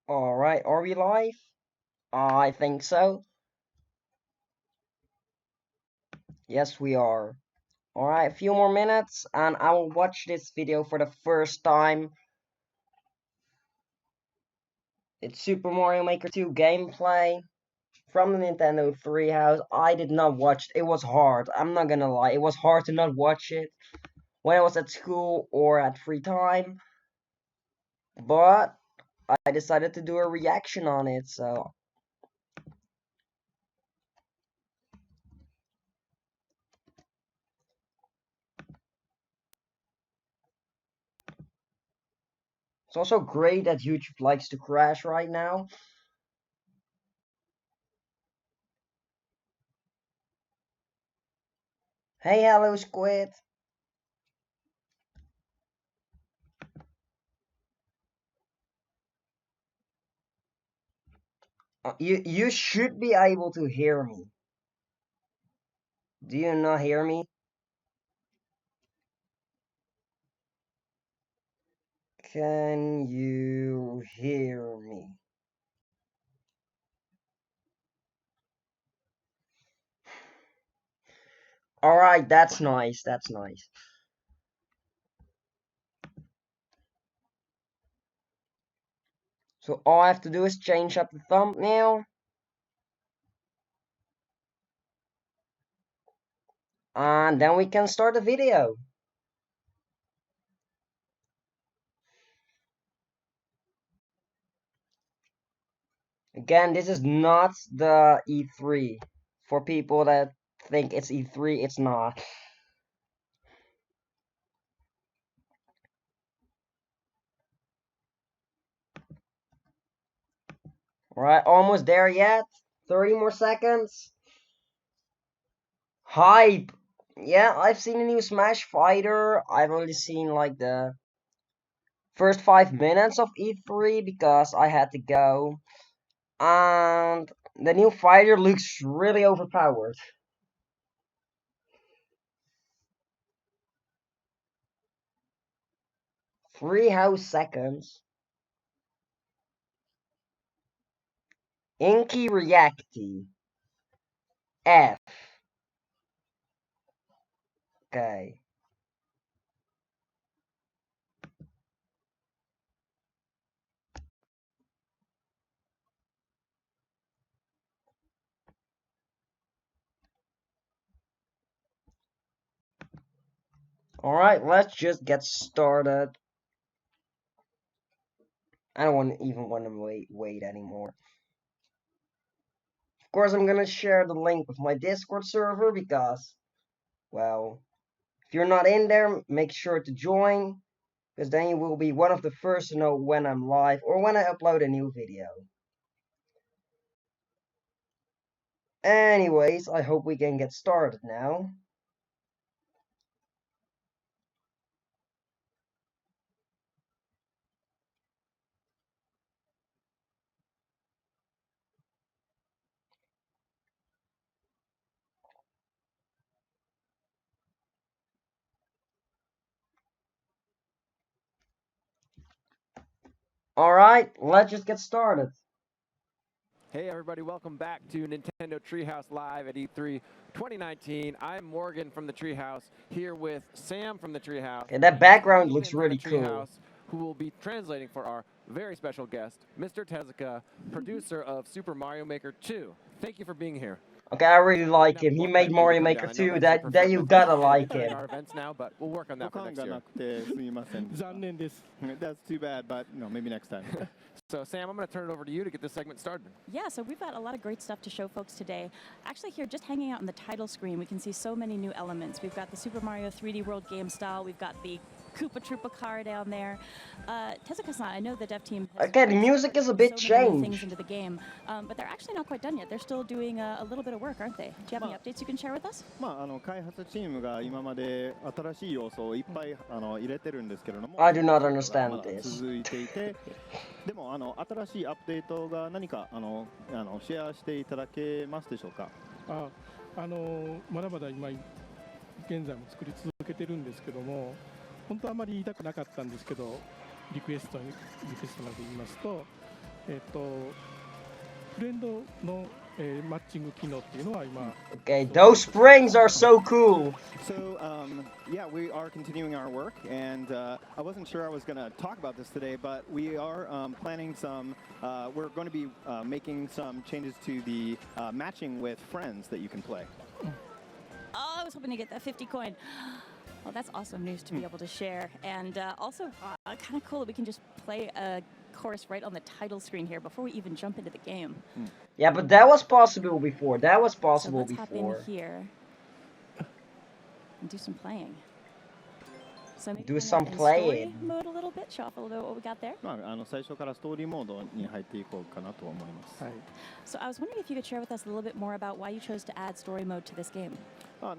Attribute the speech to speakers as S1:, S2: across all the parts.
S1: Alright, are we live? I think so. Yes, we are. Alright, a few more minutes and I will watch this video for the first time. It's Super Mario Maker 2 gameplay from the Nintendo TreeHouse. I did not watch it. It was hard. I'm not gonna lie. It was hard to not watch it when I was at school or at free time. But I decided to do a reaction on it, so it's also great that YouTube likes to crash right now. Hey, hello, Squid. You should be able to hear me. Do you not hear me? Can you hear me? Alright, that's nice, that's nice. So all I have to do is change up the thumbnail. And then we can start the video. Again, this is not the E3. For people that think it's E3, it's not. Alright, almost there yet. 30 more seconds. Hype! Yeah, I've seen a new Smash Fighter. I've only seen like the first 5 minutes of E3 because I had to go. And the new fighter looks really overpowered. TreeHouse seconds. Inky Reacti. F. Okay. Alright, let's just get started. I don't even want to wait anymore. Of course, I'm gonna share the link with my Discord server because, well, if you're not in there, make sure to join, because then you will be one of the first to know when I'm live or when I upload a new video. Anyways, I hope we can get started now. Alright, let's just get started.
S2: Hey everybody, welcome back to Nintendo TreeHouse Live at E3 2019. I'm Morgan from the TreeHouse, here with Sam from the TreeHouse.
S1: Okay, that background looks
S2: from
S1: really
S2: the
S1: cool.
S2: TreeHouse, who will be translating for our very special guest, Mr. Tezuka, producer of Super Mario Maker 2. Thank you for being here.
S1: Okay, I really like him. He made Mario Maker 2. That you gotta like him.
S2: Our events now, but we'll work on that for next year.
S3: That's too bad, but maybe next time.
S2: So Sam, I'm going to turn it over to you to get this segment started.
S4: Yeah, so we've got a lot of great stuff to show folks today. Actually here, just hanging out on the title screen, we can see so many new elements. We've got the Super Mario 3D World game style. We've got the Koopa Troopa car down there. Tezuka-san, I know the dev team has
S1: okay, the music is a bit
S4: so many new
S1: changed.
S4: things into the game, but they're actually not quite done yet. They're still doing a little bit of work, aren't they? Do you have any updates you can share with us?
S3: 開発チームが今まで新しい要素をいっぱい入れてるんですけれども、
S1: I do not understand this.
S3: 続いていて、でも新しいアップデートが何かシェアしていただけますでしょうか。
S5: まだまだ今現在も作り続けてるんですけども、本当はあまり言いたくなかったんですけど、リクエストなど言いますと、フレンドの、マッチング機能っていうのは今
S1: Okay, those springs are so cool.
S3: So, yeah, we are continuing our work, and I wasn't sure I was going to talk about this today, but we are planning some, we're going to be making some changes to the matching with friends that you can play.
S4: Oh, I was hoping to get that 50 coin. Well, that's awesome news to be able to share. And also, kind of cool that we can just play a course right on the title screen here before we even jump into the game.
S1: Yeah, but that was possible before. That was possible
S4: so let's
S1: before.
S4: hop in here and do some playing. So maybe
S1: Do
S4: we're
S1: some
S4: in
S1: playing.
S4: story mode a little bit. Show off a little bit what we got there.
S3: 最初からストーリーモードに入っていこうかなと思います。
S5: はい
S4: So I was wondering if you could share with us a little bit more about why you chose to add story mode to this game.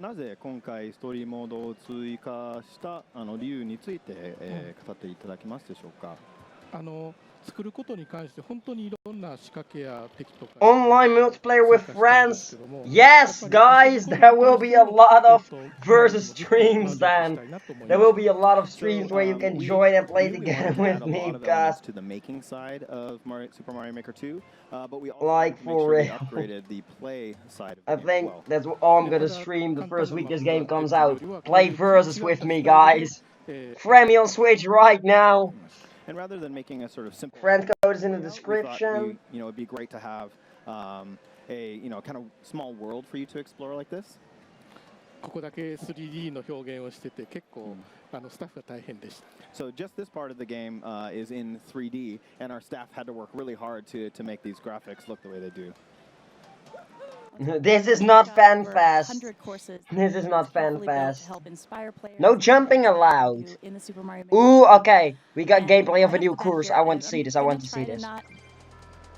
S3: なぜ今回ストーリーモードを追加した理由について、語っていただけますでしょうか。
S5: 作ることに関して本当にいろんな仕掛けや敵とか
S1: Online multiplayer with friends. Yes, guys, there will be a lot of versus streams then. There will be a lot of streams where you can join and play together with me, guys.
S3: To the making side of Super Mario Maker 2, but we also
S1: Like,
S3: make sure
S1: for
S3: we
S1: real.
S3: upgraded the play side of
S1: I
S3: the game
S1: think
S3: as well.
S1: that's all I'm gonna stream the first week this game comes out. Play versus with me, guys. Friend me on Switch right now.
S3: And rather than making a sort of simple
S1: Friend code is in the
S3: layout, we thought
S1: description.
S3: it'd be great to have a kind of small world for you to explore like this.
S5: ここだけ 3D の表現をしてて結構スタッフが大変でした。
S3: So just this part of the game is in 3D, and our staff had to work really hard to make these graphics look the way they do.
S1: This is not fan fast.
S4: 100 courses.
S1: This is not fan
S4: Hopefully built to
S1: fast.
S4: help inspire players
S1: No jumping allowed.
S4: in the Super Mario Maker.
S1: Ooh, okay. We got
S4: And
S1: gameplay of a
S4: right
S1: new
S4: off the bat
S1: course.
S4: here,
S1: I want
S4: and
S1: to see
S4: I'm
S1: this. I
S4: gonna
S1: want to
S4: try
S1: see this.
S4: not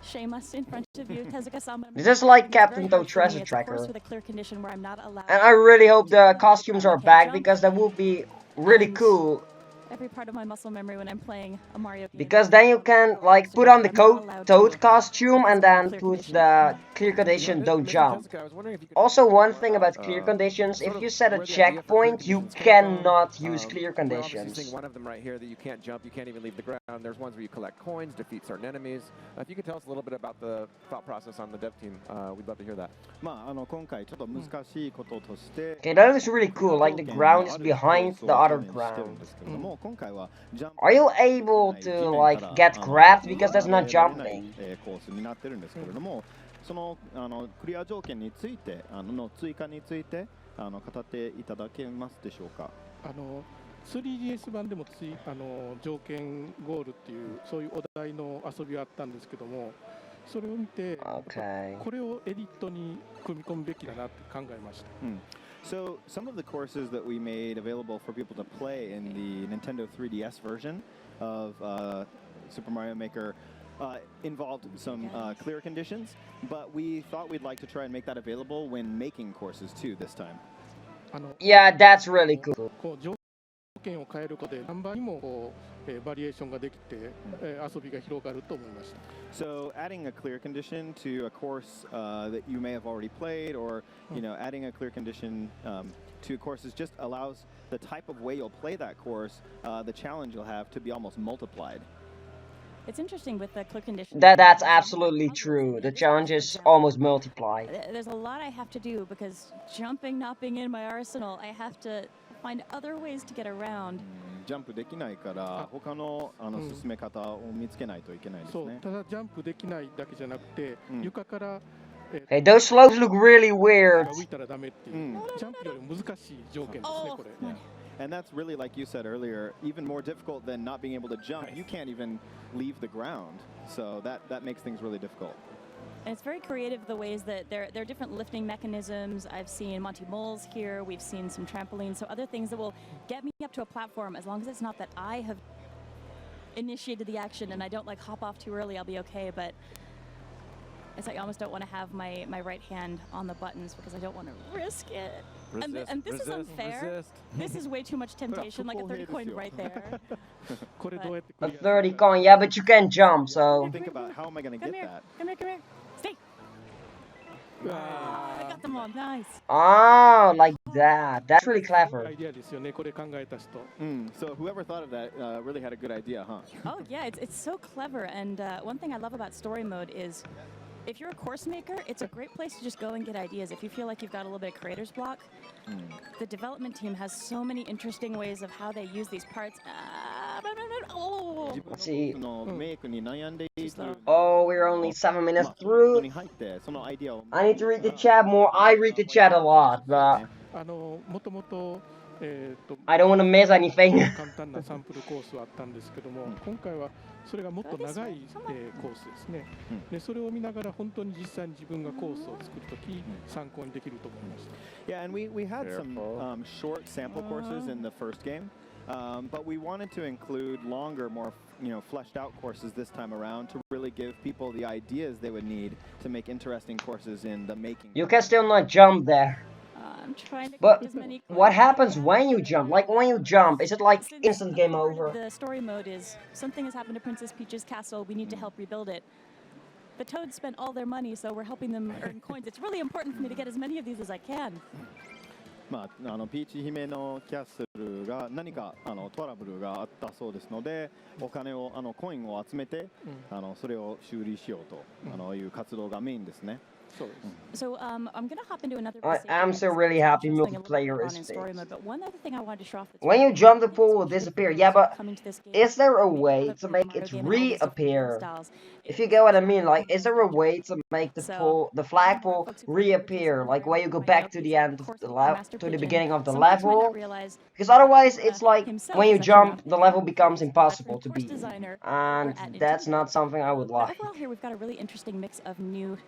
S4: shame us in front of you, Tezuka-sama.
S1: This is like
S4: It's very
S1: Captain Toad
S4: hard for me.
S1: Treasure
S4: It's a course
S1: Tracker.
S4: with a clear condition where I'm not allowed
S1: And I really hope the costumes are
S4: can't
S1: back
S4: jump.
S1: because that would be really
S4: And
S1: cool.
S4: every part of my muscle memory when I'm playing a Mario game.
S1: Because then you can like put on the
S4: I'm not allowed to
S1: Toad costume and then
S4: clear
S1: put
S4: condition.
S1: the clear condition don't jump. Also, one thing about clear conditions, if you set a checkpoint, you cannot use clear
S2: We're obviously
S1: conditions.
S2: seeing one of them right here that you can't jump, you can't even leave the ground. There's ones where you collect coins, defeat certain enemies. If you could tell us a little bit about the thought process on the dev team, we'd love to hear that.
S3: 今回ちょっと難しいこととして
S1: Okay, that is really cool. Like the ground is behind the other ground. Are you able to like get grabbed because that's not jumping?
S3: コースになってるんですけれども、そのクリア条件についての追加について語っていただけますでしょうか。
S5: 3DS 版でも条件ゴールっていうそういうお題の遊びがあったんですけども、それを見て
S1: Okay.
S5: これをエディットに組み込むべきだなって考えました。
S3: So some of the courses that we made available for people to play in the Nintendo 3DS version of Super Mario Maker involved some clear conditions, but we thought we'd like to try and make that available when making courses too this time.
S1: Yeah, that's really cool.
S5: こう条件を変えることで何倍にもバリエーションができて、遊びが広がると思いました。
S3: So adding a clear condition to a course that you may have already played, or adding a clear condition to courses just allows the type of way you'll play that course, the challenge you'll have to be almost multiplied.
S4: It's interesting with the clear condition.
S1: That's absolutely true. The challenge is almost multiplied.
S4: There's a lot I have to do because jumping not being in my arsenal, I have to find other ways to get around.
S3: ジャンプできないから他の進め方を見つけないといけないです
S5: そう、
S3: ね。
S5: ただジャンプできないだけじゃなくて、床から
S1: Hey, those slopes look really weird.
S5: 浮いたらダメっていう、ジャンプより難しい条件ですね、これ。
S3: And that's really, like you said earlier, even more difficult than not being able to jump. You can't even leave the ground, so that makes things really difficult.
S4: And it's very creative the ways that there are different lifting mechanisms. I've seen Monty Moles here. We've seen some trampolines. So other things that will get me up to a platform as long as it's not that I have initiated the action and I don't like hop off too early, I'll be okay. But it's like I almost don't want to have my right hand on the buttons because I don't want to risk it. And this is unfair. This is way too much temptation, like a 30 coin right there.
S5: これどうやってク
S1: A
S5: リア
S1: 30 coin, yeah, but you can jump, so.
S3: Think about how am I going to
S4: Come
S3: get
S4: here,
S3: that?
S4: come here, come here. Stay. I got the them all. Nice.
S1: Oh, like that. That's really clever.
S5: アイディアですよね、これ考えた人。
S3: So whoever thought of that really had a good idea, huh?
S4: Oh yeah, it's so clever. And one thing I love about story mode is, if you're a course maker, it's a great place to just go and get ideas. If you feel like you've got a little bit of creator's block, the development team has so many interesting ways of how they use these parts. Oh.
S3: 自分のコー
S1: See.
S3: スのメイクに悩んでいる
S1: Oh, we're only 7 minutes
S3: まあ、本
S1: through.
S3: 当に入ってそのアイディアを
S1: I need to read the chat more. I read the chat a lot, but
S5: もともと、
S1: I don't want to miss anything.
S5: 簡単なサンプルコースはあったんですけども、今回はそれがもっと長い、コースですね、でそれを見ながら本当に実際に自分がコースを作るとき、参考にできると思いました。
S3: Yeah, and we had some short sample courses in the first game, but we wanted to include longer, more fleshed out courses this time around to really give people the ideas they would need to make interesting courses in the making.
S1: You can still not jump there.
S4: I'm trying to
S1: But
S4: collect as many
S1: what
S4: coins
S1: happens
S4: as I
S1: when you
S4: can.
S1: jump? Like when you jump, is it like
S4: Since
S1: instant game
S4: part of
S1: over?
S4: The story mode is something has happened to Princess Peach's castle. We need to help rebuild it. The Toads spent all their money, so we're helping them earn coins. It's really important for me to get as many of these as I can.
S3: まあ、ピーチ姫のキャッスルが何かトラブルがあったそうですので、お金をコインを集めて、それを修理しようという活動がメインですね。
S4: So I'm going to hop into another.
S1: I am so really happy multiplayer is
S4: in
S1: fixed.
S4: story mode, but one other thing I wanted to show off.
S1: When you jump, the pool will disappear. Yeah, but
S4: Coming to this game,
S1: is there a
S4: we
S1: way
S4: have
S1: to
S4: played the
S1: make
S4: Mario
S1: it
S4: game in all these different
S1: reappear?
S4: styles.
S1: If you get what I mean, like, is there a way to make the
S4: So,
S1: the flagpole
S4: folks who play this
S1: reappear?
S4: game
S1: like
S4: where
S1: when you go
S4: everyone
S1: back
S4: up
S1: to
S4: is
S1: the
S4: a
S1: end of
S4: course
S1: the
S4: with
S1: level,
S4: Master
S1: to the
S4: Pigeon.
S1: beginning of the
S4: Some folks might not
S1: level?
S4: realize
S1: Because otherwise, it's like
S4: himself
S1: when you
S4: is actually
S1: jump,
S4: not
S1: the level becomes
S4: veteran
S1: impossible to
S4: course
S1: beat,
S4: designer
S1: and
S4: over at
S1: that's
S4: Nintendo.
S1: not something I would
S4: But
S1: like.
S4: overall here we've got a really interesting mix of new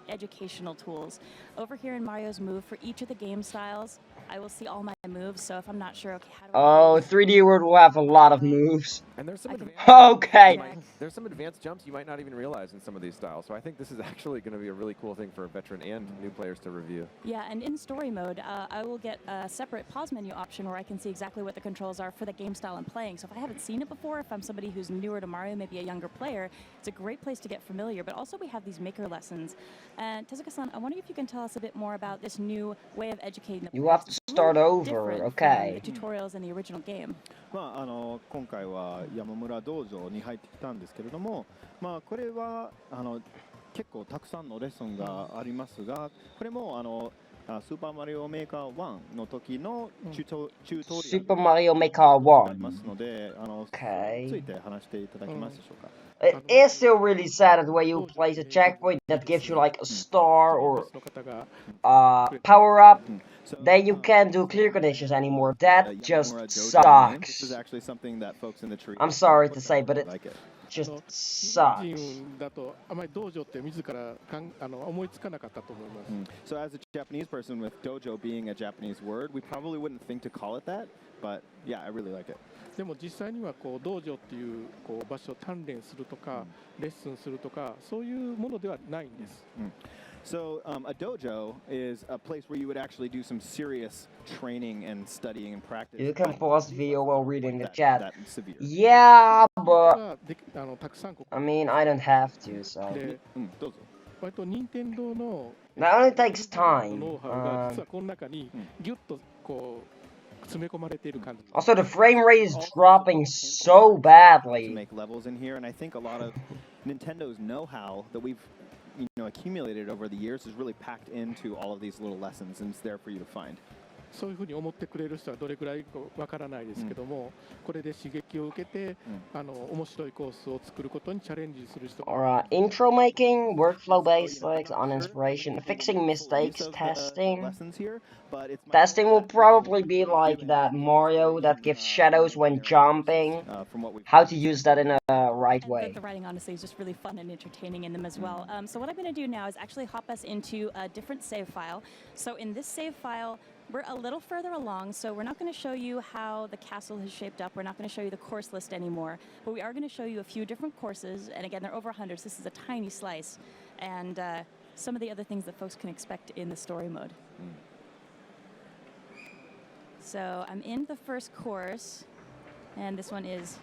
S4: educational tools. Over here in Mario's Move, for each of the game styles, I will see all my moves, so if I'm not sure, okay, how do I
S1: Oh, 3D World will have a lot of moves.
S2: And there's some
S4: I can-
S2: advanced
S1: Okay.
S2: there's some advanced jumps you might not even realize in some of these styles. So I think this is actually going to be a really cool thing for veteran and new players to review.
S4: Yeah, and in story mode, I will get a separate pause menu option where I can see exactly what the controls are for the game style I'm playing. So if I haven't seen it before, if I'm somebody who's newer to Mario, maybe a younger player, it's a great place to get familiar. But also we have these maker lessons. And Tezuka-san, I wonder if you can tell us a bit more about this new way of educating the
S1: You
S4: players.
S1: have to
S4: It's
S1: start
S4: really
S1: over,
S4: different from
S1: okay.
S4: the tutorials in the original game.
S3: まあ、今回は山村道場に入ってきたんですけれども、まあ、これは結構たくさんのレッスンがありますが、これもスーパーマリオメーカー1の時のチュートリアル
S1: Super Mario Maker
S3: があり
S1: 1.
S3: ますので、
S1: Okay.
S3: ついて話していただけますでしょうか。
S1: It is still really sad the way you place a checkpoint that gives you like a star or
S5: の方が
S1: power up.
S3: So,
S1: Then you can't do clear conditions anymore. That just
S3: Yamamura Dojo, This
S1: sucks.
S3: is actually something that folks in the tree
S1: I'm sorry to say, but it
S3: like it.
S1: just
S5: 日
S1: sucks.
S5: 本人だとあまり道場って自ら思いつかなかったと思います。
S3: So as a Japanese person with dojo being a Japanese word, we probably wouldn't think to call it that, but yeah, I really like it.
S5: でも実際にはこう道場っていうこう場所を鍛錬するとか、レッスンするとかそういうものではないんです。
S3: So a dojo is a place where you would actually do some serious training and studying and practice.
S1: You can pause the video while reading the chat.
S3: That severe.
S1: Yeah, but
S5: がでたくさんここ
S1: I mean, I don't have to, so.
S5: で
S3: どうぞ。
S5: 割と任天堂の
S1: That only takes
S5: ノ
S1: time.
S5: ウハウが実はこの中にギュッとこう詰め込まれている感じ。
S1: Also, the frame rate is dropping so
S3: To
S1: badly.
S3: make levels in here, and I think a lot of Nintendo's know-how that we've accumulated over the years is really packed into all of these little lessons, and it's there for you to find.
S5: そういうふうに思ってくれる人はどれくらいかわからないですけども、これで刺激を受けて、面白いコースを作ることにチャレンジする人が
S1: Alright, intro making, workflow basics, on inspiration, fixing mistakes,
S3: Of the
S1: testing.
S3: lessons here, but it's
S1: Testing will probably be like that Mario that gives shadows when jumping.
S3: from what we've
S1: How to use that in a right
S4: And
S1: way.
S4: the writing, honestly, is just really fun and entertaining in them as well. So what I'm going to do now is actually hop us into a different save file. So in this save file, we're a little further along, so we're not going to show you how the castle has shaped up. We're not going to show you the course list anymore, but we are going to show you a few different courses. And again, they're over 100, so this is a tiny slice. And some of the other things that folks can expect in the story mode. So I'm in the first course, and this one is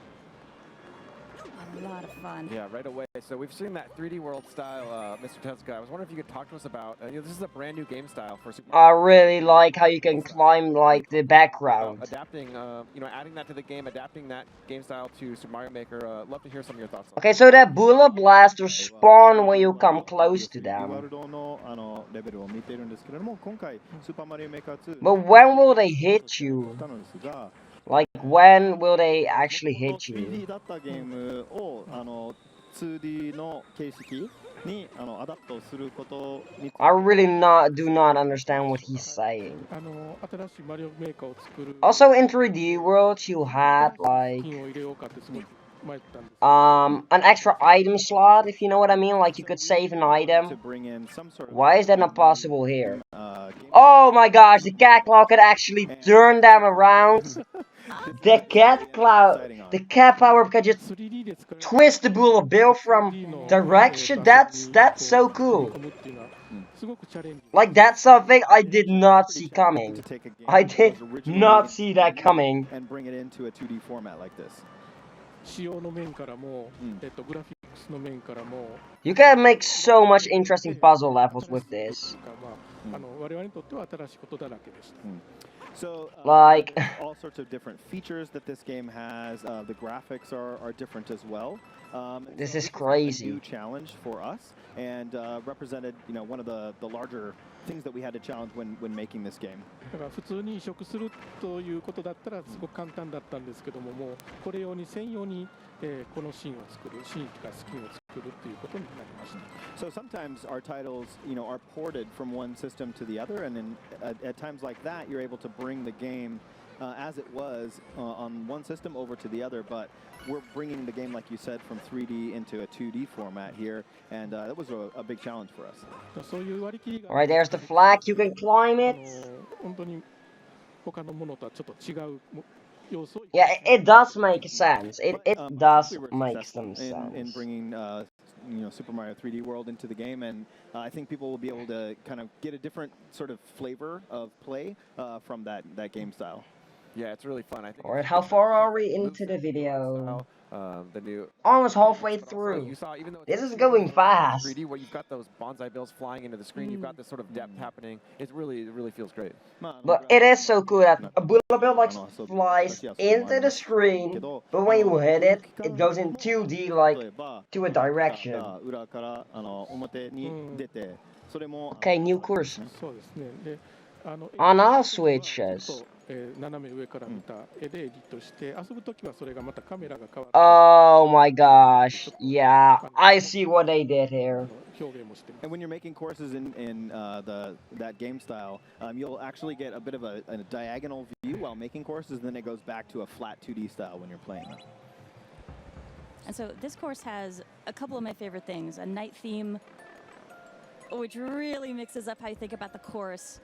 S4: A lot of fun.
S2: Yeah, right away. So we've seen that 3D world style, Mr. Tezuka. I was wondering if you could talk to us about, this is a brand new game style for Super
S1: I
S2: Mario.
S1: really like how you can climb like the background.
S2: Adapting, adding that to the game, adapting that game style to Super Mario Maker. Love to hear some of your thoughts on
S1: Okay, so that bullet blasters spawn when you come close to them. But when will they hit you? Like, when will they actually hit you?
S3: 3D だったゲームを2D の形式にアダプトすることについて
S1: I really do not understand what he's saying.
S5: 新しいマリオメーカーを作る
S1: Also in 3D world you had like
S5: 金を入れようかってすごい迷ったんです。
S1: an extra item slot, if you know what I mean, like you could save an
S3: to
S1: item.
S3: bring in some sort of
S1: Why is that not possible here?
S3: game
S1: Oh my gosh, the cat claw could actually turn them around. The cat power could just
S5: 3D で使う
S1: twist the bullet bill from
S5: 3D の
S1: direction. That's so cool.
S5: 組み込むっていうのはすごくチャレンジ
S1: Like that's something I did not see
S3: to
S1: coming.
S3: take a game
S1: I
S3: that
S1: did
S3: was originally
S1: not
S3: in
S1: see that
S3: 3D
S1: coming.
S3: and bring it into a 2D format like this.
S5: 仕様の面からも、グラフィックスの面からも
S1: You can make so much interesting puzzle levels with this.
S5: まあ我々にとっては新しいことだらけでした。
S3: So,
S1: Like-
S3: there's all sorts of different features that this game has. The graphics are different as well.
S1: This
S3: So
S1: is
S3: a
S1: crazy.
S3: new challenge for us, and represented, one of the larger things that we had to challenge when making this game.
S5: だから普通に移植するということだったらすごく簡単だったんですけども、もうこれ用に専用に、このシーンを作る、シーンとかスキンを作るということになりました。
S3: So sometimes our titles, are ported from one system to the other, and at times like that, you're able to bring the game as it was on one system over to the other. But we're bringing the game, like you said, from 3D into a 2D format here, and that was a big challenge for us.
S5: そういう割り切りが
S1: Alright, there's the flag. You can climb
S5: あ
S1: it.
S5: の本当に他のものとはちょっと違う要素を
S1: Yeah, it does make sense. It
S3: But,
S1: does
S3: we were
S1: make
S3: successful
S1: some
S3: in
S1: sense.
S3: bringing Super Mario 3D World into the game, and I think people will be able to kind of get a different sort of flavor of play from that game style.
S2: Yeah, it's really fun. I think.
S1: Alright, how far are we into the video?
S2: The new.
S1: Almost halfway
S2: But also,
S1: through.
S2: you saw, even though
S1: This
S2: it's
S1: is going
S2: 3D,
S1: fast.
S2: 3D, where you've got those bonsai bills flying into the screen, you've got this sort of depth happening. It really feels great.
S1: But it is so cool that a bullet bill like flies into the screen, but when you hit it, it goes in 2D like to a direction.
S3: 裏から表に出て、それも
S1: Okay, new course.
S5: そうですね。で、
S1: On all
S5: ちょっ
S1: switches.
S5: と斜め上から見た絵でエディットして遊ぶときはそれがまたカメラが変わって
S1: Oh my gosh. Yeah, I see what they did here.
S5: 表現もしてます
S3: And when you're making courses in that game style, you'll actually get a bit of a diagonal view while making courses, and then it goes back to a flat 2D style when you're playing.
S4: And so this course has a couple of my favorite things. A night theme, which really mixes up how you think about the course.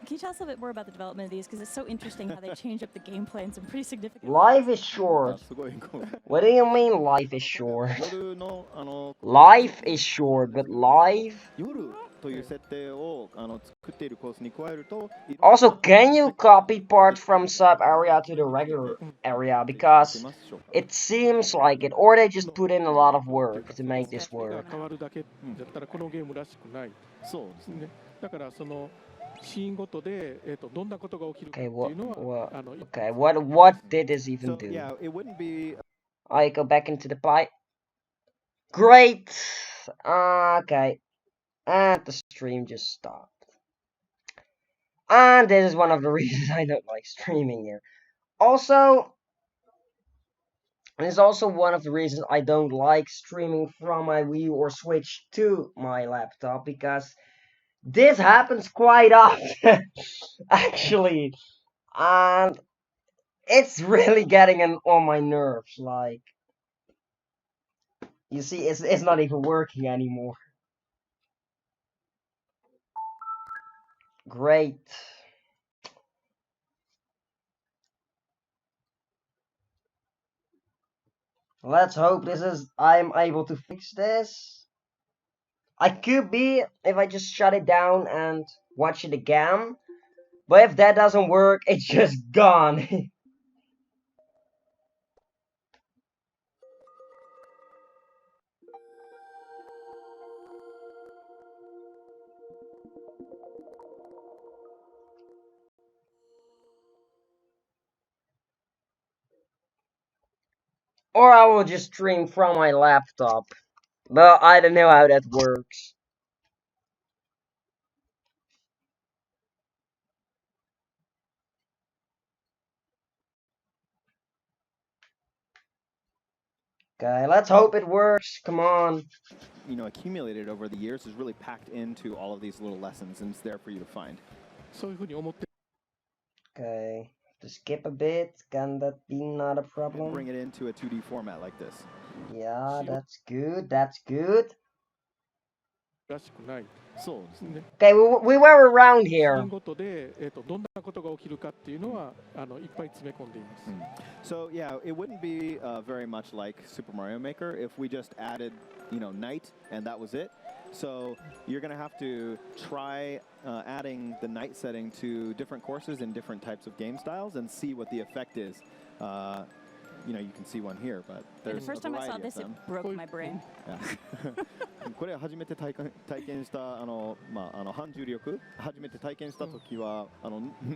S4: Can you tell us a bit more about the development of these? Because it's so interesting how they change up the gameplay in some pretty significant ways.
S1: Life is short.
S3: すごいこう
S1: What do you mean life is short?
S3: 夜の
S1: Life is short, but life?
S3: 夜という設定を作っているコースに加えると
S1: Also, can you copy parts from sub area to the regular area? Because it seems like it, or they just put in a lot of work to make this
S5: が
S1: work.
S5: 変わるだけだったらこのゲームらしくない。
S3: そうですね。
S5: ね、だからそのシーンごとで、どんなことが起きるかっ
S1: Okay,
S5: ていうのは
S1: okay, what did this even
S3: So
S1: do?
S3: yeah, it wouldn't be
S1: I go back into the pipe. Great. Okay. And the stream just stopped. And this is one of the reasons I don't like streaming here. Also, this is also one of the reasons I don't like streaming from my Wii U or Switch to my laptop, because this happens quite often, actually. And it's really getting on my nerves, like... You see, it's not even working anymore. Great. Let's hope I'm able to fix this. I could be if I just shut it down and watch it again. But if that doesn't work, it's just gone. Or I will just stream from my laptop. But I don't know how that works. Okay, let's hope it works. Come on.
S3: Accumulated over the years is really packed into all of these little lessons, and it's there for you to find.
S5: そういうふうに思って
S1: Okay, to skip a bit, can that be not a
S3: And
S1: problem?
S3: bring it into a 2D format like this.
S1: Yeah, that's good, that's good.
S5: らしくない。
S3: そうですね。
S1: Okay, we were around
S5: シ
S1: here.
S5: ーンごとで、どんなことが起きるかっていうのは、いっぱい詰め込んでいます。
S3: So yeah, it wouldn't be very much like Super Mario Maker if we just added, night and that was it. So you're going to have to try adding the night setting to different courses in different types of game styles and see what the effect is. You can see one here, but
S4: Yeah,
S3: there's
S4: the first
S3: a
S4: time I saw
S3: variety of
S4: this, it
S3: them.
S4: broke my brain.
S3: これ初めて体験した反重力初めて体験した時は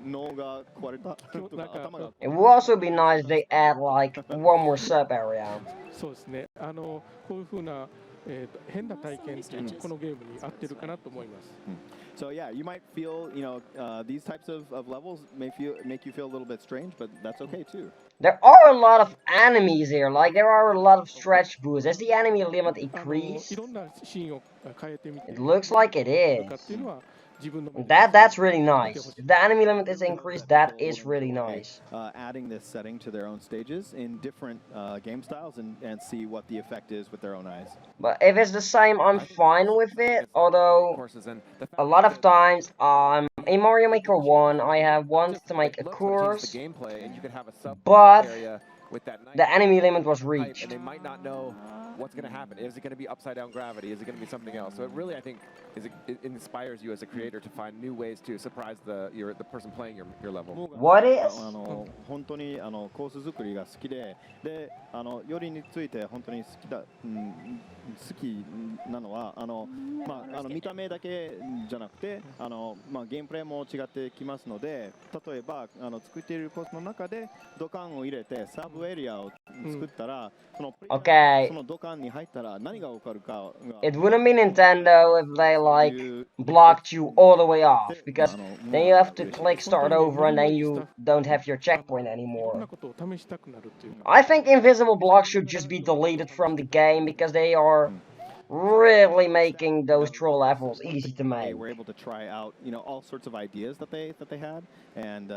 S3: 脳が壊れたとか頭が
S1: It would also be nice if they add like one more sub area.
S5: そうですね。こういうふうな、変な体験っていうのはこのゲームに合ってるかなと思います。
S3: So yeah, you might feel, these types of levels make you feel a little bit strange, but that's okay too.
S1: There are a lot of enemies here, like there are a lot of stretch boosts. Has the enemy limit
S5: い
S1: increased?
S5: ろんなシーンを変えてみて
S1: It looks like it
S5: かっ
S1: is.
S5: ていうのは自分の
S1: That's really nice. If the enemy limit is increased, that is really nice.
S3: Adding this setting to their own stages in different game styles and see what the effect is with their own eyes.
S1: But if it's the same, I'm fine with it. Although a lot of times, in Mario Maker 1, I have wanted to make a course, but the enemy limit was reached.
S2: And they might not know what's going to happen. Is it going to be upside down gravity? Is it going to be something else? So it really, I think, it inspires you as a creator to find new ways to surprise the person playing your level.
S1: What is?
S3: 本当にコース作りが好きで、よりについて本当に好きなのは見た目だけじゃなくてゲームプレイも違ってきますので、例えば作っているコースの中で土管を入れてサブエリアを作ったら、その
S1: Okay.
S3: 土管に入ったら何が起こるかが
S1: It wouldn't be Nintendo if they like blocked you all the way off, because then you have to click start over and then you don't have your checkpoint
S5: いろん
S1: anymore.
S5: なことを試したくなるっていうの
S1: I think invisible blocks should just be deleted from the game because they are really making those troll levels easy to
S3: They
S1: make.
S3: were able to try out, all sorts of ideas that they had, and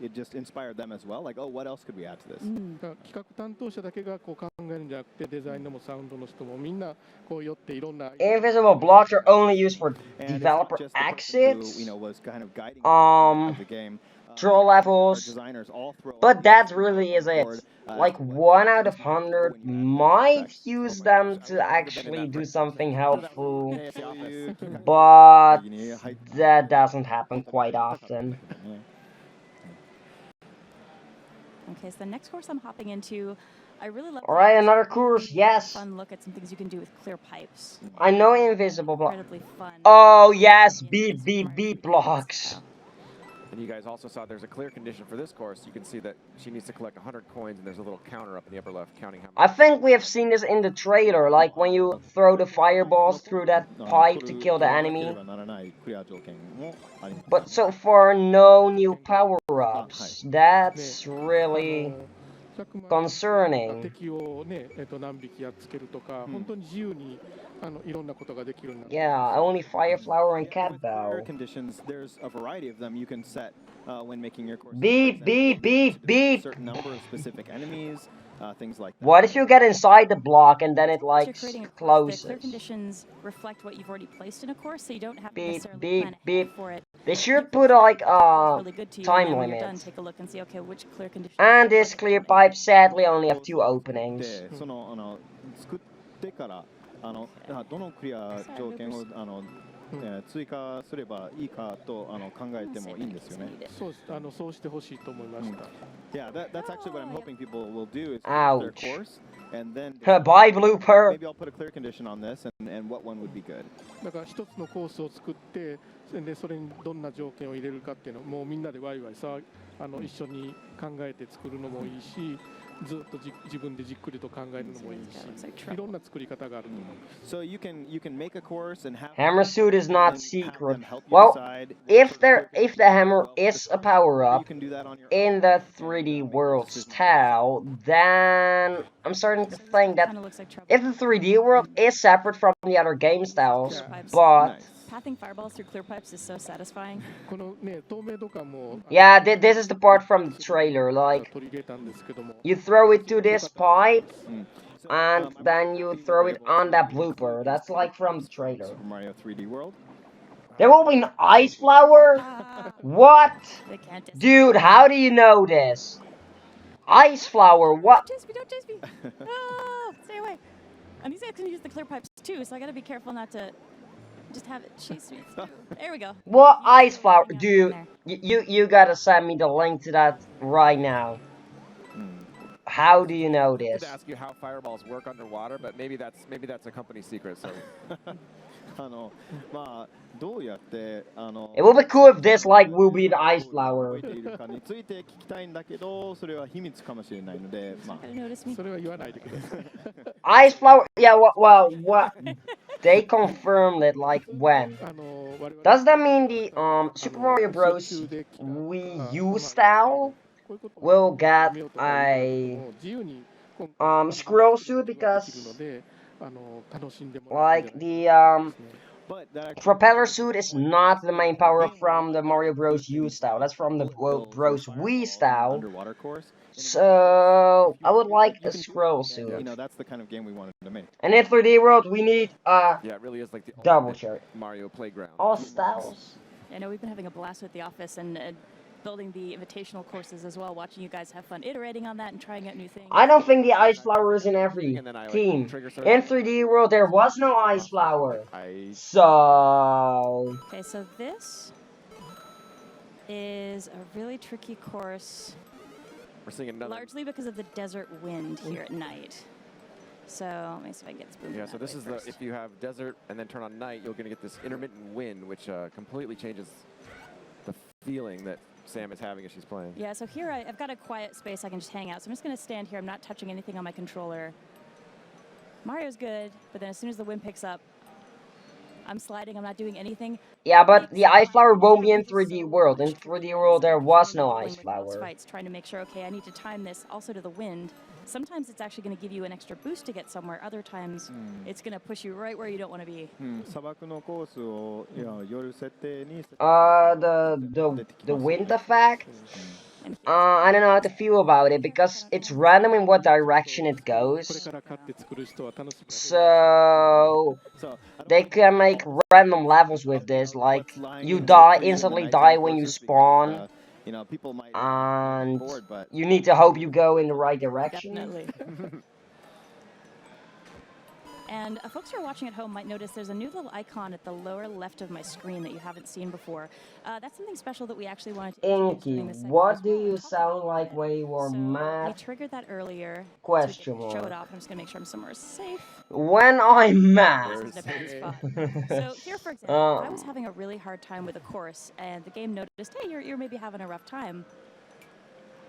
S3: it just inspired them as well. Like, oh, what else could we add to this?
S5: だから企画担当者だけがこう考えるんじゃなくてデザインのもサウンドの人もみんなこう寄っていろんな
S1: Invisible blocks are only used for
S3: And it's
S1: developer
S3: not just the person
S1: exits,
S3: who, was kind of guiding the game.
S1: troll
S3: Our
S1: levels,
S3: designers all throw
S1: but that really is it. Like 1 out of 100 might use them to actually do something helpful, but that doesn't happen quite often.
S4: Okay, so the next course I'm hopping into, I really love.
S1: Alright, another course, yes.
S4: Fun look at some things you can do with clear pipes.
S1: I know invisible block.
S4: Incredibly fun.
S1: Oh yes, beep beep beep blocks.
S2: And you guys also saw there's a clear condition for this course. You can see that she needs to collect 100 coins, and there's a little counter up in the upper left counting how
S1: I
S2: many.
S1: think we have seen this in the trailer, like when you throw the fireballs through that pipe to kill the enemy. But so far, no new power-ups. That's really
S5: 100
S1: concerning.
S5: 敵をね、何匹やっつけるとか、本当に自由にいろんなことができるようになって
S1: Yeah, only Fire Flower and
S3: Clear
S1: Cat Bow.
S3: conditions. There's a variety of them you can set when making your course.
S1: Beep, beep, beep, beep.
S3: Certain number of specific enemies, things like that.
S1: What if you get inside the block and then it
S4: As
S1: like
S4: you're creating a course, the
S1: closes?
S4: clear conditions reflect what you've already placed in a course, so you don't have to
S1: Beep,
S4: necessarily
S1: beep,
S4: plan ahead
S1: beep.
S4: for it.
S1: They should put like
S4: Really good to you,
S1: time
S4: and then when you're done,
S1: limit.
S4: take a look and see, okay, which clear conditions.
S1: And this clear pipe sadly only have 2 openings.
S3: でその作ってからどのクリア条件を追加すればいいかと考えてもいいんですよね。
S5: そうですそうしてほしいと思いました。
S3: Yeah, that's actually what I'm hoping people will do is finish their
S1: Ouch.
S3: course and then
S1: Bye, blooper.
S3: maybe I'll put a clear condition on this and what one would be good.
S5: だから一つのコースを作ってでそれにどんな条件を入れるかっていうのをもうみんなでワイワイさ一緒に考えて作るのもいいしずっと自分でじっくりと考えるのもいいし、いろんな作り方があると思います。
S3: So you can make a course and have
S1: Hammer suit is not
S3: and have
S1: secret.
S3: them help you
S1: Well,
S3: decide
S1: if
S3: what
S1: the hammer is a power
S3: you
S1: up
S3: can do that on your
S1: in the 3D world style, then I'm starting to think that
S4: Kind of looks like trouble.
S1: if the 3D world is separate from the other game styles,
S4: Clear pipes.
S1: but
S3: Nice.
S4: Pathing fireballs through clear pipes is so satisfying.
S5: このね、透明度感も
S1: yeah, this is the part from the trailer. Like
S5: 取り入れたんですけども、
S1: you throw it to this pipe,
S3: So,
S1: and then you throw it on that blooper. That's like from the trailer.
S3: Super Mario 3D World.
S1: There will be an ice flower?
S4: Ah,
S1: What?
S4: they can't diss me.
S1: Dude, how do you know this? Ice flower, what?
S4: Don't chase me, don't chase me. Oh, stay away. And these guys can use the clear pipes too, so I gotta be careful not to just have it chase me. There we go.
S1: What
S4: You
S1: ice
S4: can
S1: flower?
S4: hang out in
S1: Dude,
S4: there.
S1: you gotta send me the link to that right now. How do you know
S2: I
S1: this?
S2: could ask you how fireballs work underwater, but maybe that's a company secret. So
S3: まあどうやって
S1: It will be cool if this like will be the ice
S3: 動
S1: flower.
S3: いているかについて聞きたいんだけど、それは秘密かもしれないので、ま
S4: Gotta notice me.
S5: それは言わないでください。
S1: Ice flower? Yeah, what? They confirmed it like when?
S5: 我々
S1: Does that mean the Super Mario Bros. Wii U style
S5: こういうこと
S1: will get
S5: 見ようとかいうのを自由に
S1: scroll suit
S5: できる
S1: because
S5: ので、楽しんでもらえる
S1: like
S5: んじゃないですかね。
S3: But that actually
S1: propeller suit is not the main power up from the Mario Bros. U style. That's from the Bros. Wii style.
S3: underwater course.
S1: So I would like a scroll
S3: You
S1: suit.
S3: know, that's the kind of game we wanted to make.
S1: And in 3D world, we need
S2: yeah, it really is like the
S1: double
S2: ultimate
S1: shirt.
S2: Mario playground.
S1: All styles.
S4: I know we've been having a blast with the office and building the invitational courses as well, watching you guys have fun iterating on that and trying out new things.
S1: I don't think the ice flower is in every
S2: And then I, like,
S1: team.
S2: trigger search.
S1: In 3D world, there was no ice flower.
S2: I
S1: So
S4: Okay, so this is a really tricky course,
S2: we're seeing another.
S4: largely because of the desert wind here at night. So let me see if I can get this moving.
S2: Yeah, so
S4: that
S2: this
S4: way
S2: is
S4: first.
S2: if you have desert and then turn on night, you're going to get this intermittent wind, which completely changes the feeling that Sam is having as she's playing.
S4: Yeah, so here I've got a quiet space I can just hang out. So I'm just going to stand here. I'm not touching anything on my controller. Mario's good, but then as soon as the wind picks up, I'm sliding. I'm not doing anything.
S1: yeah, but the ice flower won't be in 3D world. In 3D world, there was no ice flower.
S4: Fights, trying to make sure, okay, I need to time this also to the wind. Sometimes it's actually going to give you an extra boost to get somewhere. Other times, it's going to push you right where you don't want to be.
S3: 砂漠のコースをいや夜設定に
S1: The wind effect. I don't know how to feel about it because it's random in what direction it
S5: これ
S1: goes.
S5: から買って作る人は楽しむ。
S1: So
S3: So
S1: they can make random levels with this. Like you die instantly die when you spawn,
S3: you know, people might
S1: and
S3: bored, but
S1: you need to hope you go in the right direction.
S4: Definitely. And folks who are watching at home might notice there's a new little icon at the lower left of my screen that you haven't seen before. That's something special that we actually wanted to introduce
S1: Inky,
S4: during this segment
S1: what
S4: as
S1: do
S4: well
S1: you
S4: and talk
S1: sound
S4: about
S1: like
S4: it.
S1: when you are
S4: So we
S1: mad?
S4: triggered that earlier.
S1: Question
S4: so we could show it
S1: mark.
S4: off. I'm just going to make sure I'm somewhere safe.
S1: When I'm mad.
S4: This isn't a bad spot. So here, for example, if I was having a really hard time with a course and the game noticed, hey, you're maybe having a rough time,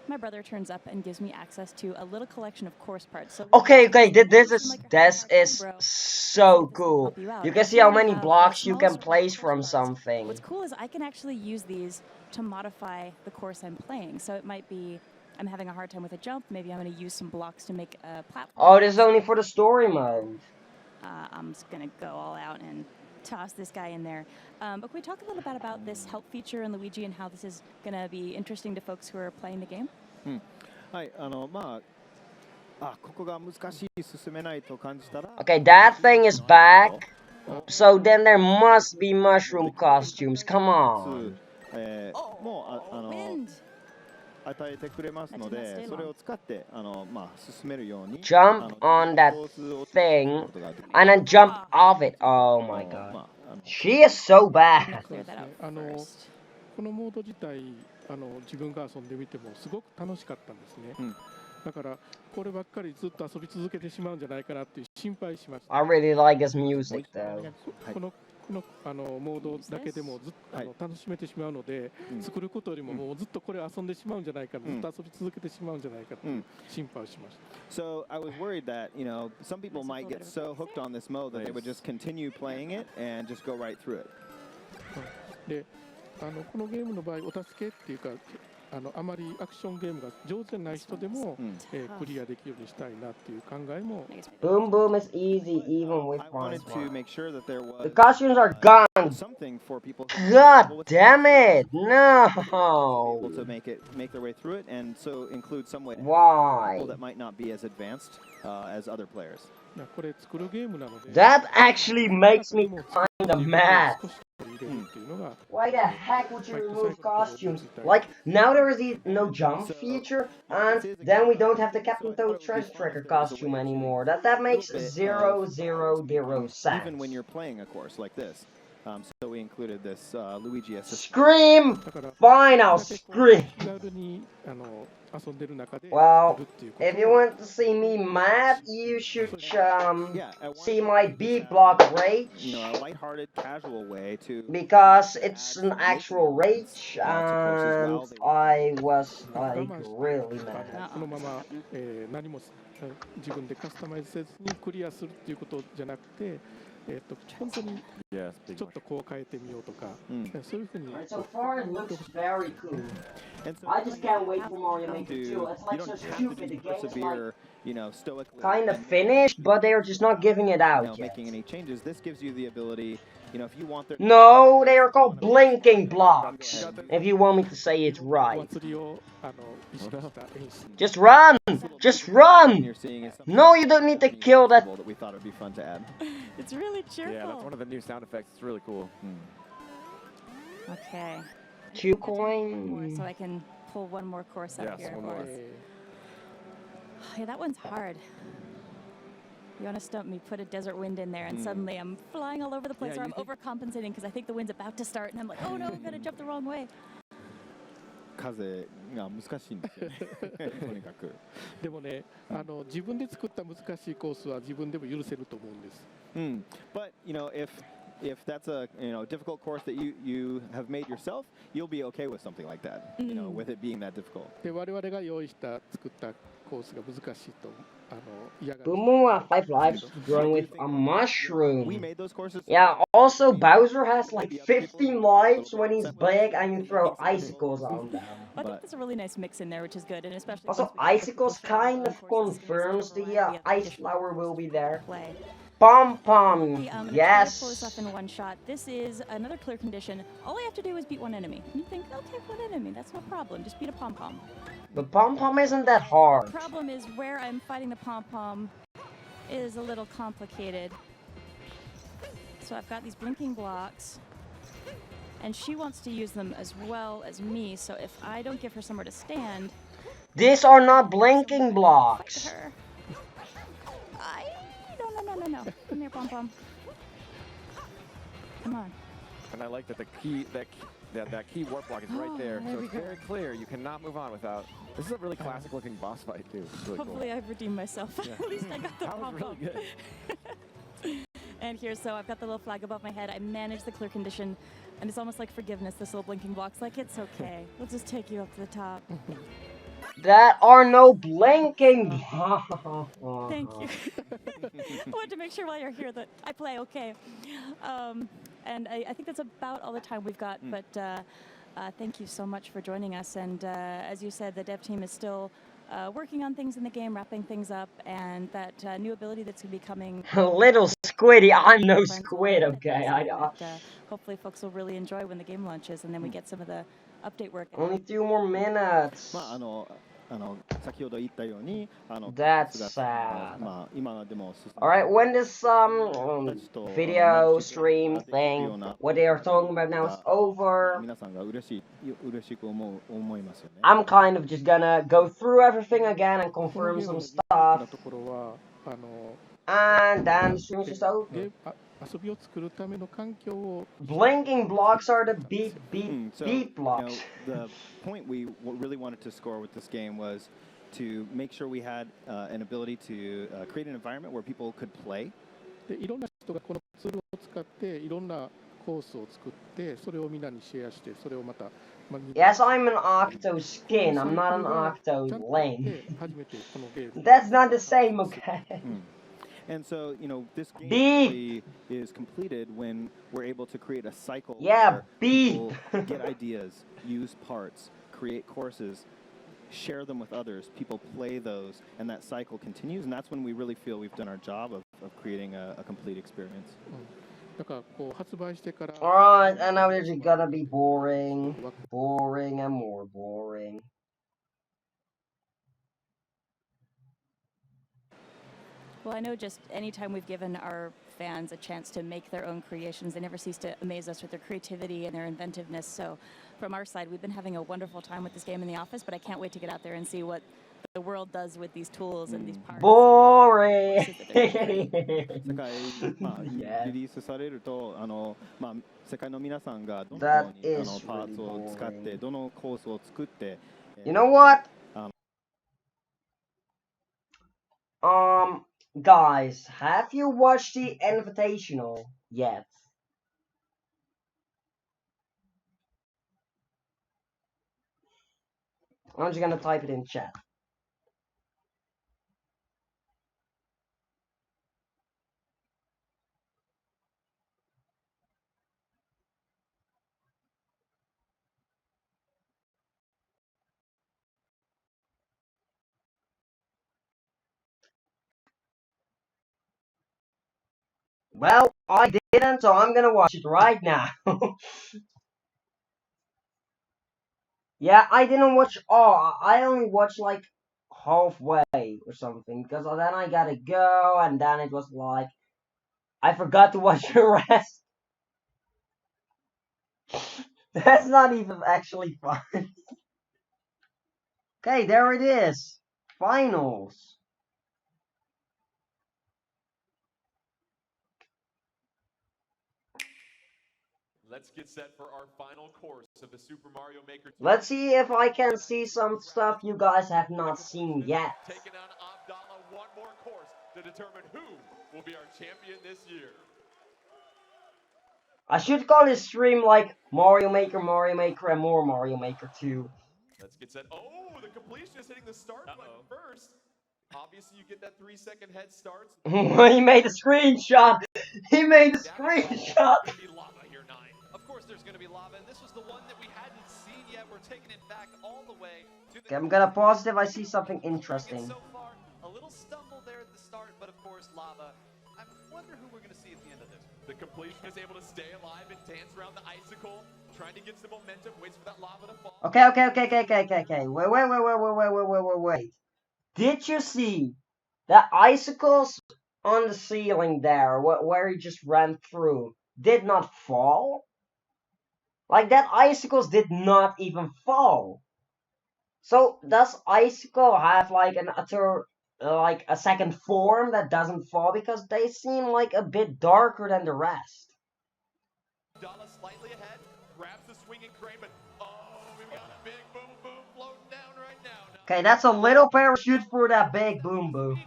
S4: my brother turns up and gives me access to a little collection of course parts. So
S1: Okay, this
S4: seem
S1: is
S4: like you're having a hard time,
S1: is
S4: bro.
S1: so
S4: This can
S1: cool.
S4: help you out.
S1: You
S4: And
S1: can see
S4: here
S1: how
S4: we
S1: many
S4: have the
S1: blocks you can
S4: smallest
S1: place
S4: course
S1: from
S4: parts.
S1: something.
S4: What's cool is I can actually use these to modify the course I'm playing. So it might be I'm having a hard time with a jump. Maybe I'm going to use some blocks to make a platform.
S1: Oh, this is only for the story mode.
S4: I'm just going to go all out and toss this guy in there. But can we talk a little bit about this help feature in Luigi and how this is going to be interesting to folks who are playing the game?
S3: はいまあここが難しい進めないと感じたら
S1: Okay, that thing is back. So then there must be mushroom costumes. Come on.
S3: もう
S4: Wind!
S3: 与えてくれますので、それを使って進めるように
S1: Jump on that thing and then jump off it. Oh my god. She is so bad.
S4: そうですね。
S5: このモード自体自分が遊んでみてもすごく楽しかったんですね。だからこればっかりずっと遊び続けてしまうんじゃないかなっていう心配しました。
S1: I really like this music though.
S5: こののモードだけでもずっと楽しめてしまうので、作ることよりももうずっとこれ遊んでしまうんじゃないか、ずっと遊び続けてしまうんじゃないかという心配をしました。
S3: So I was worried that, some people might get so hooked on this mode that they would just continue playing it and just go right through it.
S5: で、このゲームの場合、お助けっていうか、あまりアクションゲームが上手じゃない人でも、クリアできるようにしたいなっていう考えも。
S1: Boom Boom is easy even with
S3: I wanted to make sure that there was
S1: The costumes are gone.
S3: something for people
S1: God damn it! No.
S3: able to make their way through it, and so include some way
S1: Why?
S3: people that might not be as advanced as other players.
S5: これ作るゲームなので。
S1: That actually makes me kinda mad. Why the heck would you remove costumes? Like, now there is no jump feature, and then we don't have the Captain Toad Treasure Tracker costume anymore. That makes zero sense.
S3: Even when you're playing a course like this. So we included this Luigi assistant.
S1: Scream! Fine, I'll scream! Well, if you want to see me mad, you should see my B block rage.
S3: A lighthearted, casual way to.
S1: Because it's an actual rage, and I was like really mad.
S5: このまま、何も自分でカスタマイズせずにクリアするっていうことじゃなくて、本当にちょっとこう変えてみようとか、そういうふうに。
S1: So far, it looks very cool. I just can't wait for Mario Maker 2. It's like so stupid. The game's like kind of finished, but they're just not giving it out yet.
S3: Making any changes. This gives you the ability, if you want.
S1: No, they are called blinking blocks. If you want me to say it right. Just run! Just run! No, you don't need to kill that.
S3: We thought it'd be fun to add.
S4: It's really cheerful.
S2: Yeah, that's one of the new sound effects. It's really cool.
S4: Okay.
S1: 2 coins.
S4: So I can pull one more course up here.
S2: One more.
S4: Yeah, that one's hard. You want to stump me, put a desert wind in there, and suddenly I'm flying all over the place, or I'm overcompensating because I think the wind's about to start, and I'm like, oh no, I'm going to jump the wrong way.
S3: 風が難しいんですよね。とにかく。
S5: でもね、自分で作った難しいコースは自分でも許せると思うんです。
S3: But if that's a difficult course that you have made yourself, you'll be okay with something like that. With it being that difficult.
S5: で我々が用意した作ったコースが難しいと嫌がる。
S1: Boom Boom has 5 lives growing with a mushroom.
S3: We made those courses.
S1: Yeah, also Bowser has like 15 lives when he's big and you throw icicles on them.
S4: I think there's a really nice mix in there, which is good, and especially
S1: Also, icicles kind of confirms the ice flower will be there.
S4: play.
S1: Pom Pom, yes.
S4: Close up in one shot. This is another clear condition. All I have to do is beat one enemy. You think, okay, one enemy, that's no problem. Just beat a pom pom.
S1: But Pom Pom isn't that hard.
S4: The problem is where I'm fighting the pom pom is a little complicated. So I've got these blinking blocks, and she wants to use them as well as me. So if I don't give her somewhere to stand,
S1: These are not blinking blocks.
S4: her. No. Come here, pom pom. Come on.
S2: And I like that that key warp block is right there. So it's very clear. You cannot move on without. This is a really classic looking boss fight too. It's really
S4: Hopefully
S2: cool.
S4: I've redeemed myself. At least I got the
S2: That was
S4: pom pom.
S2: really good.
S4: And here, so I've got the little flag above my head. I managed the clear condition, and it's almost like forgiveness. This little blinking block's like, it's okay. We'll just take you up to the top.
S1: That are no blinking.
S4: Thank you. I wanted to make sure while you're here that I play okay. And I think that's about all the time we've got. But thank you so much for joining us. And as you said, the dev team is still working on things in the game, wrapping things up, and that new ability that's going to be coming.
S1: Little squiddy, I'm no squid, okay?
S4: Hopefully folks will really enjoy when the game launches, and then we get some of the update work.
S1: Only 2 more minutes.
S3: 先ほど言ったように、
S1: That's sad.
S3: 今でも
S1: Alright, when this video stream thing, what they are talking about now is over,
S3: 皆さんが嬉しく思いますよね。
S1: I'm kind of just gonna go through everything again and confirm some stuff, and then the stream's just over.
S5: 遊びを作るための環境を
S1: Blinking blocks are the beat blocks.
S3: The point we really wanted to score with this game was to make sure we had an ability to create an environment where people could play.
S5: でいろんな人がこのツールを使っていろんなコースを作ってそれをみんなにシェアしてそれをまた
S1: Yes, I'm an Octo skin. I'm not an Octo
S5: ちゃんと
S1: lane.
S5: 初めてこのゲーム
S1: That's not the same, okay?
S3: And so, this game
S1: Beep.
S3: really is completed when we're able to create a cycle
S1: Yeah,
S3: where
S1: beep.
S3: people get ideas, use parts, create courses, share them with others, people play those, and that cycle continues, and that's when we really feel we've done our job of creating a complete experience.
S5: だからこう発売してから
S1: Alright, I know this is gonna be boring. Boring and more boring.
S4: Well, I know just anytime we've given our fans a chance to make their own creations, they never cease to amaze us with their creativity and their inventiveness. So from our side, we've been having a wonderful time with this game in the office, but I can't wait to get out there and see what the world does with these tools and these parts.
S1: Boring!
S3: 世界、
S1: Yeah.
S3: リリースされると、世界の皆さんがどの
S1: That
S3: ように
S1: is
S3: パーツを
S1: really
S3: 使って
S1: boring.
S3: どのコースを作って、
S1: You know what? Guys, have you watched the Invitational yet? I'm just gonna type it in chat. Well, I didn't, so I'm gonna watch it right now. Yeah, I didn't watch all. I only watched like halfway or something because then I gotta go, and then it was like I forgot to watch the rest. That's not even actually fun. Okay, there it is. Finals.
S6: Let's get set for our final course of the Super Mario Maker 2.
S1: Let's see if I can see some stuff you guys have not seen yet.
S6: Taking on Abdallah one more course to determine who will be our champion this year.
S1: I should call this stream like Mario Maker, and more Mario Maker 2.
S6: Let's get set. Oh, the completionist hitting the start button first. Obviously, you get that 3-second head start.
S1: He made a screenshot. He made a screenshot.
S6: There's gonna be lava here, 9.
S7: Of course, there's going to be lava, and this was the one that we hadn't seen yet. We're taking it back all the way to the.
S1: Okay, I'm gonna pause it if I see something interesting.
S7: So far, a little stumble there at the start, but of course, lava. I wonder who we're going to see at the end of this.
S6: The completion is able to stay alive and dance around the icicle, trying to get some momentum, waits for that lava to fall.
S1: Okay. Wait. Did you see the icicles on the ceiling there, where he just ran through, did not fall? Like, that icicles did not even fall. So, does icicle have, like, a second form that doesn't fall? Because they seem, like, a bit darker than the rest.
S6: Abdallah slightly ahead, grabs the swinging crane, but we've got a big boom boom floating down right now.
S1: Okay, that's a little parachute for that big boom boom.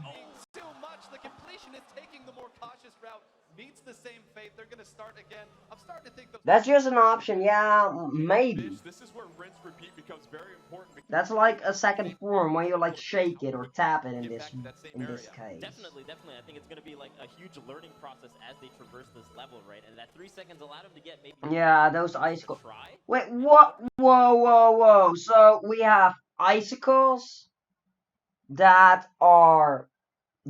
S7: Too much. The completion is taking the more cautious route. Meets the same fate. They're going to start again. I'm starting to think
S1: that's just an option. Yeah, maybe.
S6: This is where rinse repeat becomes very important.
S1: That's like a second form where you like shake it or tap it in this case.
S8: Definitely. I think it's going to be like a huge learning process as they traverse this level, right? And that 3 seconds allowed them to get maybe.
S1: Yeah, those icicles. Wait, what? Whoa. So we have icicles that are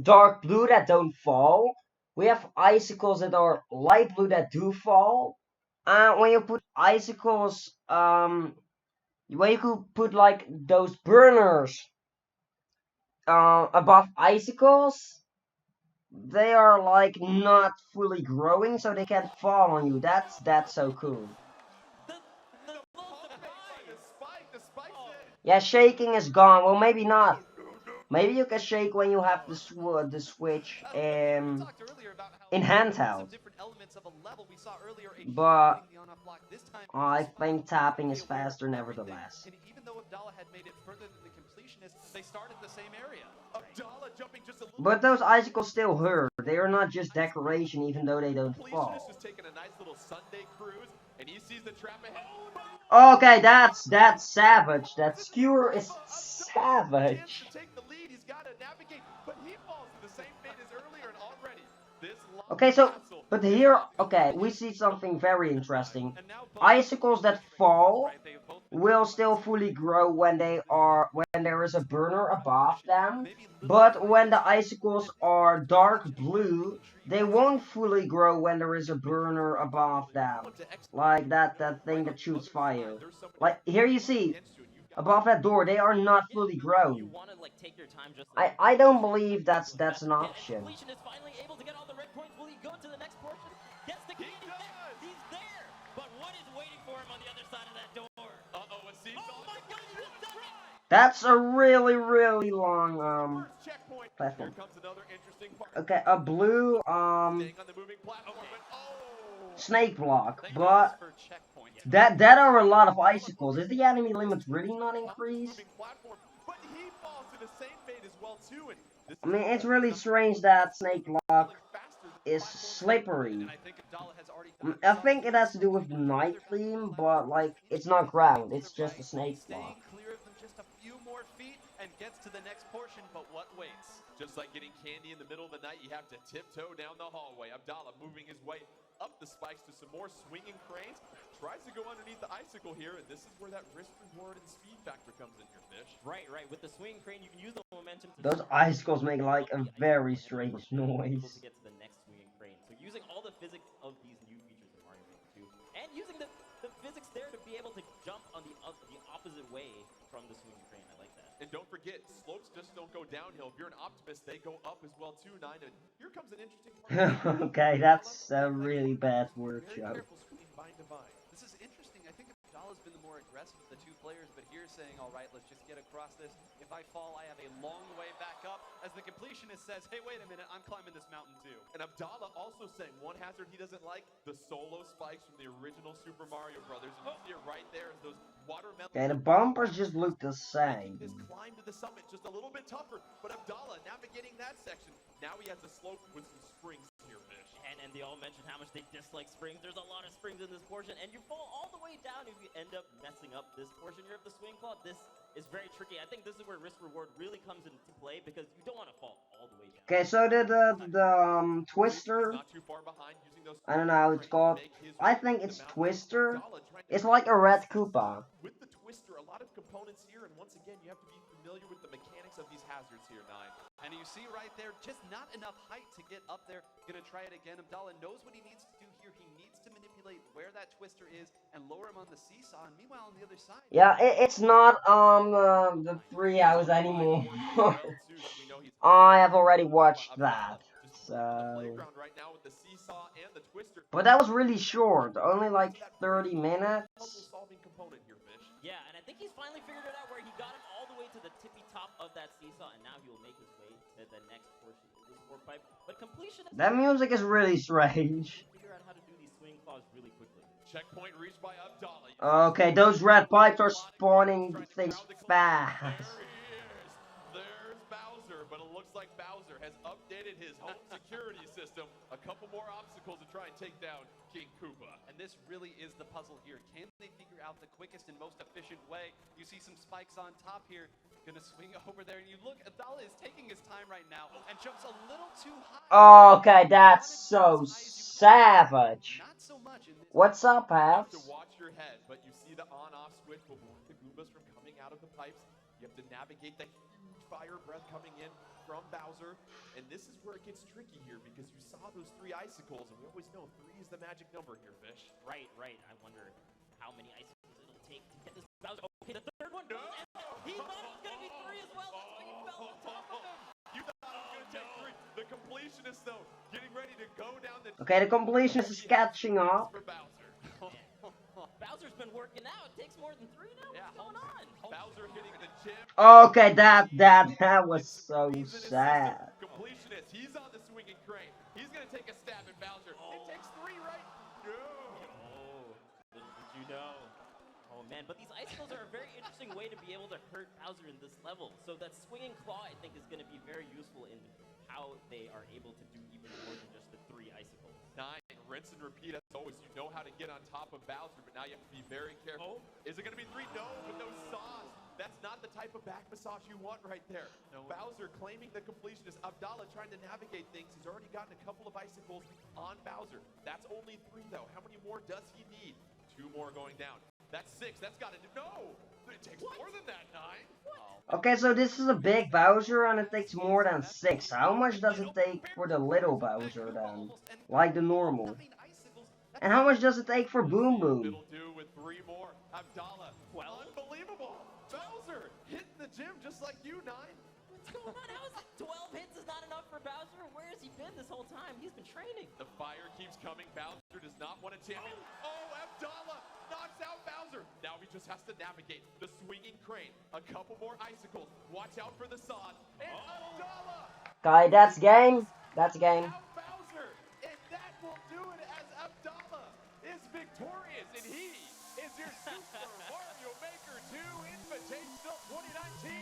S1: dark blue that don't fall. We have icicles that are light blue that do fall. When you put icicles, when you could put like those burners above icicles, they are like not fully growing, so they can't fall on you. That's so cool. Yeah, shaking is gone. Well, maybe not. Maybe you can shake when you have the switch in handheld. But I think tapping is faster nevertheless.
S7: And even though Abdallah had made it further than the completion, completionist, they start at the same area.
S6: Abdallah jumping just a little
S1: But those icicles still hurt. They are not just decoration, even though they don't fall.
S6: Completionist is taking a nice little Sunday cruise, and he sees the trap ahead.
S1: Okay, that's savage. That skewer is savage.
S6: Chance to take the lead. He's got to navigate, but he falls to the same fate as earlier, and already this long
S1: Okay, so,
S6: castle
S1: but
S6: is
S1: here,
S6: not
S1: okay, we see something very interesting. Icicles that fall will still fully grow when there is a burner above them. But when the icicles are dark blue, they won't fully grow when there is a burner above them. Like that thing that shoots fire. Like, here you see, above that door, they are not fully grown.
S8: You want to like take your time just like
S1: I don't believe that's an option.
S8: Completion is finally able to get all the red points. Will he go to the next portion? Gets the key. He's there. But what is waiting for him on the other side of that door?
S6: Uh-oh, a seesaw.
S8: Oh my God, he just done it!
S1: That's a really long
S6: Checkpoint.
S1: platform.
S6: Here comes another interesting part.
S1: Okay, a blue
S6: Staying on the moving platform, but
S1: snake block,
S7: Thank
S1: but
S7: goodness for checkpoints.
S1: that are a lot of icicles. Is the enemy limit really not increased?
S6: moving platform, but he falls to the same fate as well too. And this
S1: I mean, it's really strange that snake block is slippery.
S7: And I think Abdallah has already
S1: I think it has to do with the night theme, but like it's not ground. It's just a snake block.
S7: staying clear of them just a few more feet and gets to the next portion, but what waits?
S6: just like getting candy in the middle of the night, you have to tiptoe down the hallway. Abdallah moving his way up the spikes to some more swinging cranes. Tries to go underneath the icicle here, and this is where that risk reward and speed factor comes in here, Fish.
S8: Right. With the swing crane, you can use the momentum.
S1: Those icicles make like a very strange noise.
S8: To get to the next swinging crane. So using all the physics of these new features in Mario Maker 2, and using the physics there to be able to jump on the opposite way from the swinging crane. I like that.
S6: And don't forget, slopes just don't go downhill. If you're an optimist, they go up as well too, Nine. And here comes an interesting part.
S1: Okay, that's a really bad word
S6: Very
S1: joke.
S6: careful swinging vine to vine.
S7: This is interesting. I think Abdallah's been the more aggressive of the two players, but here's saying, all right, let's just get across this. If I fall, I have a long way back up. As the completionist says, hey, wait a minute, I'm climbing this mountain too.
S6: And Abdallah also saying one hazard he doesn't like, the solo spikes from the original Super Mario Brothers. And you see it right there as those watermelon.
S1: Okay, the bumpers just look the same.
S6: This climb to the summit just a little bit tougher, but Abdallah navigating that section. Now he has a slope with some springs here, Fish.
S8: And they all mentioned how much they dislike springs. There's a lot of springs in this portion, and you fall all the way down if you end up messing up this portion here of the swing claw. This is very tricky. I think this is where risk reward really comes into play because you don't want to fall all the way down.
S1: Okay, so the twister,
S6: Not too far behind using those
S1: I don't know how it's called. I think it's twister. It's like a red Koopa.
S6: With the twister, a lot of components here, and once again, you have to be familiar with the mechanics of these hazards here, Nine.
S7: And you see right there, just not enough height to get up there. Gonna try it again. Abdallah knows what he needs to do here. He needs to manipulate where that twister is and lower him on the seesaw. And meanwhile, on the other side.
S1: Yeah, it's not the TreeHouse anymore. I have already watched that. So, but that was really short, only like 30 minutes.
S8: Yeah, and I think he's finally figured it out where he got him all the way to the tippy top of that seesaw, and now he will make his way to the next portion of this warp pipe. But completion.
S1: That music is really strange.
S8: Figure out how to do these swing claws really quickly.
S6: Checkpoint reached by Abdallah.
S1: Okay, those red pipes are spawning things fast.
S6: There's Bowser, but it looks like Bowser has updated his home security system. A couple more obstacles to try and take down King Koopa.
S7: And this really is the puzzle here. Can they figure out the quickest and most efficient way? You see some spikes on top here. Gonna swing over there, and you look, Abdallah is taking his time right now and jumps a little too high.
S1: Okay, that's so savage.
S7: Not so much in this.
S1: What's up,
S6: You have
S1: Paps?
S6: to watch your head, but you see the on-off switch will block the Goombas from coming out of the pipes. You have to navigate the huge fire breath coming in from Bowser. And this is where it gets tricky here because you saw those 3 icicles, and we always know 3 is the magic number here, Fish.
S8: Right. I wonder how many icicles it'll take to get this Bowser. Okay, the third one.
S6: No!
S8: He thought it was going to be 3 as well. That's why he fell on top of him.
S6: You thought it was going to take 3. The completionist, though, getting ready to go down the...
S1: Okay, the completionist is catching up.
S6: For Bowser.
S8: Bowser's been working out. It takes more than 3 now. What's going on?
S6: Bowser hitting the chip.
S1: Okay, that was so sad.
S6: Completionist, he's on the swinging crane. He's going to take a stab at Bowser. It takes 3, right? No.
S8: Oh, did you know? Oh Oh man, but these icicles are a very interesting way to be able to hurt Bowser in this level. So that swinging claw, I think, is going to be very useful in how they are able to do even more than just the 3 icicles.
S6: 9, rinse and repeat as always. You know how to get on top of Bowser, but now you have to be very careful. Is it going to be 3? No, but those saws. That's not the type of back massage you want right there. No. Bowser claiming the completionist. Abdallah trying to navigate things. He's already gotten a couple of icicles on Bowser. That's only 3 though. How many more does he need? 2 more going down. That's 6. That's got to do. No! It takes more than that, 9.
S1: Okay, so this is a big Bowser and it takes more than 6. How much does it take for the little Bowser then? Like the normal. And how much does it take for Boom Boom?
S6: It'll do with 3 more. Abdallah, well, unbelievable. Bowser hitting the gym just like you, 9.
S8: What's going on? How is it 12 hits is not enough for Bowser? Where has he been this whole time? He's been training.
S6: The fire keeps coming. Bowser does not want to champion. Oh, Abdallah knocks out Bowser. Now he just has to navigate the swinging crane. A couple more icicles. Watch out for the sod. And Abdallah.
S1: Guy, that's game. That's game.
S6: Out Bowser. And that will do it as Abdallah is victorious. And he is your Super Mario Maker 2 Invitational 2019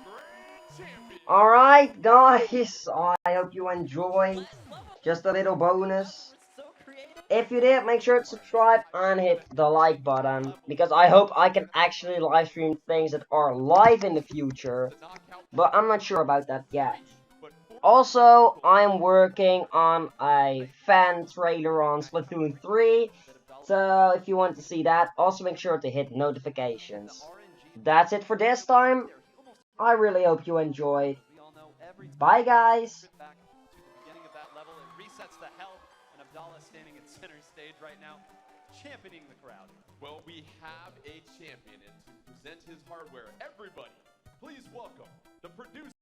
S6: Grand Champion.
S1: Alright, guys. I hope you enjoyed. Just a little bonus. If you did, make sure to subscribe and hit the like button, because I hope I can actually live stream things that are live in the future, but I'm not sure about that yet. Also, I'm working on a fan trailer on Splatoon 3, so if you want to see that, also make sure to hit notifications. That's it for this time. I really hope you enjoyed. Bye, guys.
S7: Abdallah standing in center stage right now, championing the crowd.
S6: Well, we have a champion, and to present his hardware, everybody, please welcome the producer.